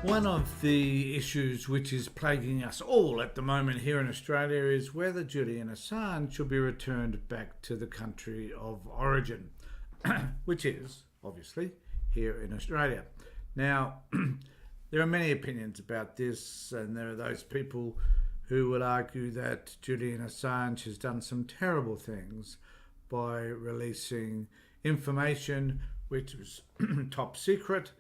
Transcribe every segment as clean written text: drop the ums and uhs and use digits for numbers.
One of the issues which is plaguing us all at the moment here in Australia is whether Julian Assange should be returned back to the country of origin, which is, obviously, here in Australia. Now, there are many opinions about this, and there are those people who will argue that Julian Assange has done some terrible things by releasing information which was top secret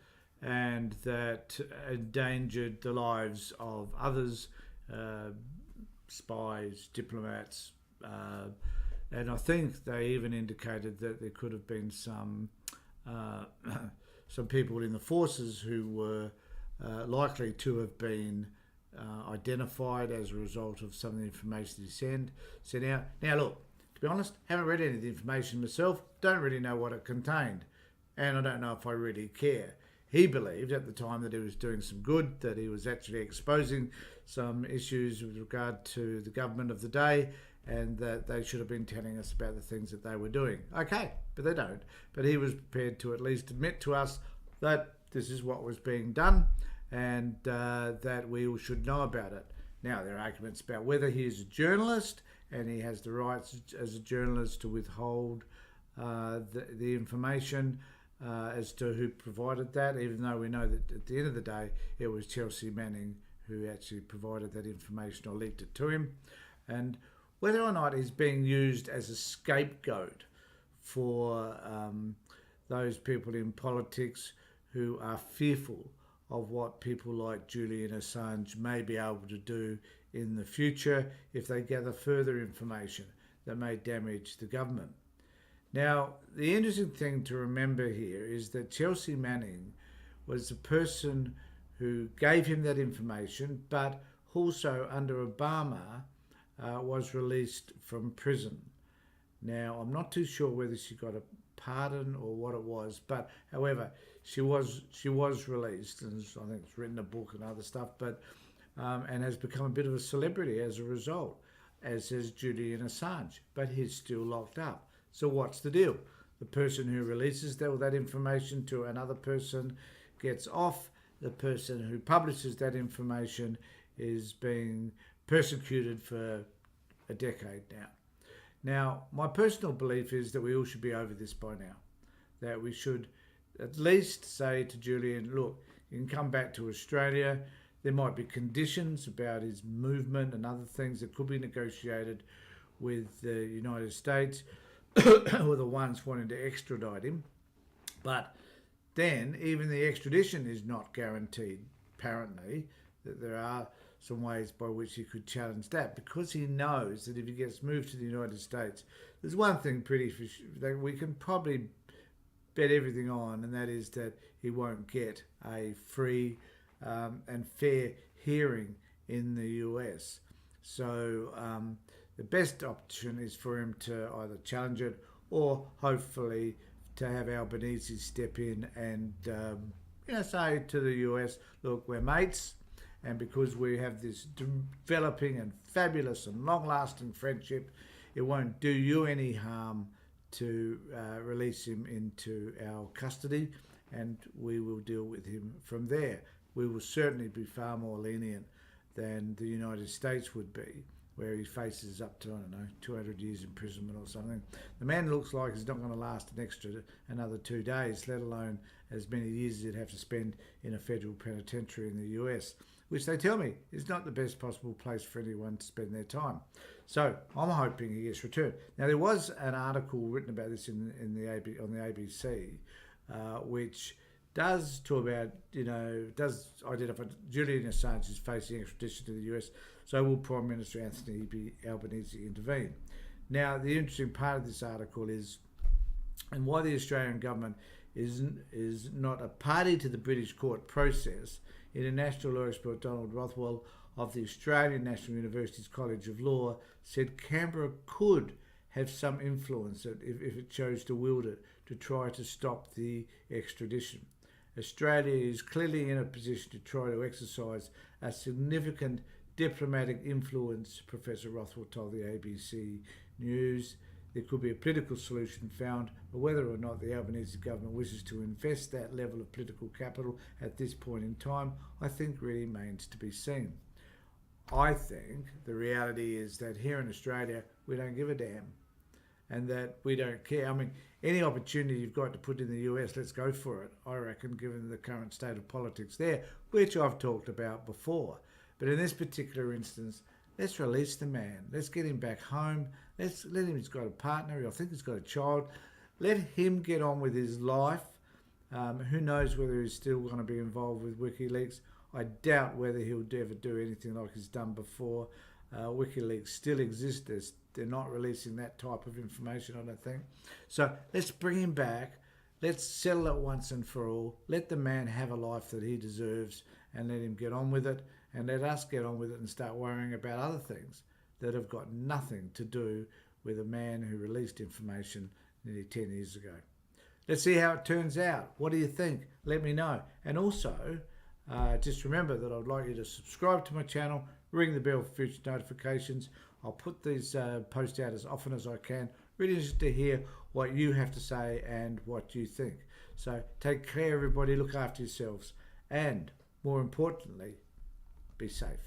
and that endangered the lives of others, spies, diplomats, and I think they even indicated that there could have been some people in the forces who were likely to have been identified as a result of some of the information he sent out. Now look, to be honest, haven't read any of the information myself, don't really know what it contained, and I don't know if I really care. He believed at the time that he was doing some good, that he was actually exposing some issues with regard to the government of the day, and that they should have been telling us about the things that they were doing. Okay, but they don't. But he was prepared to at least admit to us that this is what was being done, and that we all should know about it. Now, there are arguments about whether he is a journalist and he has the rights as a journalist to withhold the information as to who provided that, even though we know that at the end of the day it was Chelsea Manning who actually provided that information or leaked it to him, and whether or not he's being used as a scapegoat for those people in politics who are fearful of what people like Julian Assange may be able to do in the future if they gather further information that may damage the government. Now, the interesting thing to remember here is that Chelsea Manning was the person who gave him that information, but also under Obama was released from prison. Now, I'm not too sure whether she got a pardon or what it was, but however, she was released, and I think it's written a book and other stuff, but and has become a bit of a celebrity as a result, as has Julian Assange, but he's still locked up. So what's the deal? The person who releases that information to another person gets off. The person who publishes that information is being persecuted for a decade now. Now, my personal belief is that we all should be over this by now. That we should at least say to Julian, look, you can come back to Australia. There might be conditions about his movement and other things that could be negotiated with the United States were the ones wanting to extradite him. But then even the extradition is not guaranteed, apparently, that there are some ways by which he could challenge that, because he knows that if he gets moved to the United States, there's one thing that we can probably bet everything on, and that is that he won't get a free and fair hearing in the US. So the best option is for him to either challenge it or hopefully to have Albanese step in and say to the US, look, we're mates, and because we have this developing and fabulous and long-lasting friendship, it won't do you any harm to release him into our custody, and we will deal with him from there. We will certainly be far more lenient than the United States would be, where he faces up to, 200 years imprisonment or something. The man looks like he's not going to last another 2 days, let alone as many years as he'd have to spend in a federal penitentiary in the US, which they tell me is not the best possible place for anyone to spend their time. So I'm hoping he gets returned. Now, there was an article written about this on the ABC, which does talk about, does identify Julian Assange is facing extradition to the US, so will Prime Minister Anthony Albanese intervene? Now, the interesting part of this article is, and why the Australian government is not a party to the British court process. International law expert Donald Rothwell of the Australian National University's College of Law said Canberra could have some influence if it chose to wield it to try to stop the extradition. Australia is clearly in a position to try to exercise a significant diplomatic influence, Professor Rothwell told the ABC News. there could be a political solution found, but whether or not the Albanese government wishes to invest that level of political capital at this point in time, I think really remains to be seen. I think the reality is that here in Australia, we don't give a damn and that we don't care. I mean, any opportunity you've got to put in the US, let's go for it, I reckon, given the current state of politics there, which I've talked about before. But in this particular instance, let's release the man. Let's get him back home. Let's let him, he's got a partner, I think he's got a child. Let him get on with his life. Who knows whether he's still going to be involved with WikiLeaks. I doubt whether he'll ever do anything like he's done before. WikiLeaks still exists. They're not releasing that type of information, I don't think. So let's bring him back. Let's settle it once and for all. Let the man have a life that he deserves and let him get on with it. And let us get on with it and start worrying about other things that have got nothing to do with a man who released information nearly 10 years ago. Let's see how it turns out. What do you think? Let me know. And also, just remember that I'd like you to subscribe to my channel, ring the bell for future notifications. I'll put these posts out as often as I can. Really interested to hear what you have to say and what you think. So take care, everybody. Look after yourselves. And more importantly, be safe.